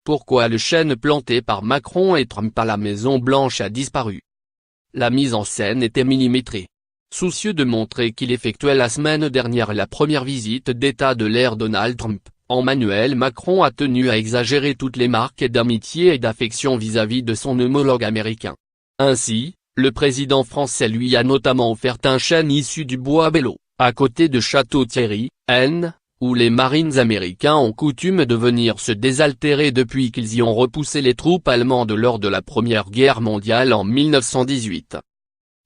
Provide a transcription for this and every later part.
Pourquoi le chêne planté par Macron et Trump à la Maison-Blanche a disparu? La mise en scène était millimétrée. Soucieux de montrer qu'il effectuait la semaine dernière la première visite d'État de l'ère Donald Trump, Emmanuel Macron a tenu à exagérer toutes les marques d'amitié et d'affection vis-à-vis de son homologue américain. Ainsi, le président français lui a notamment offert un chêne issu du bois Belleau, à côté de Château-Thierry, N, où les Marines américains ont coutume de venir se désaltérer depuis qu'ils y ont repoussé les troupes allemandes lors de la Première Guerre mondiale en 1918.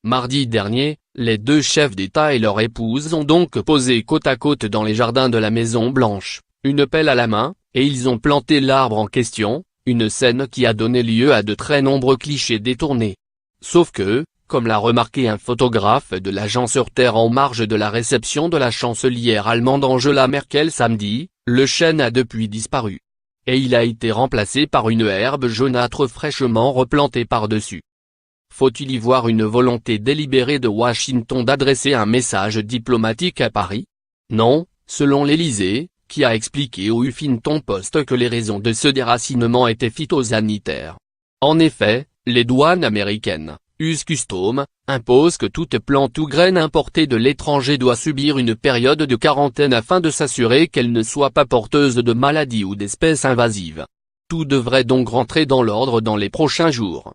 Mardi dernier, les deux chefs d'État et leurs épouses ont donc posé côte à côte dans les jardins de la Maison-Blanche, une pelle à la main, et ils ont planté l'arbre en question, une scène qui a donné lieu à de très nombreux clichés détournés. Sauf que, comme l'a remarqué un photographe de l'agence Reuters en marge de la réception de la chancelière allemande Angela Merkel samedi, le chêne a depuis disparu. Et il a été remplacé par une herbe jaunâtre fraîchement replantée par-dessus. Faut-il y voir une volonté délibérée de Washington d'adresser un message diplomatique à Paris? Non, selon l'Élysée, qui a expliqué au Huffington Post que les raisons de ce déracinement étaient phytosanitaires. En effet, les douanes américaines, US Customs, imposent que toute plante ou graine importée de l'étranger doit subir une période de quarantaine afin de s'assurer qu'elle ne soit pas porteuse de maladies ou d'espèces invasives. Tout devrait donc rentrer dans l'ordre dans les prochains jours.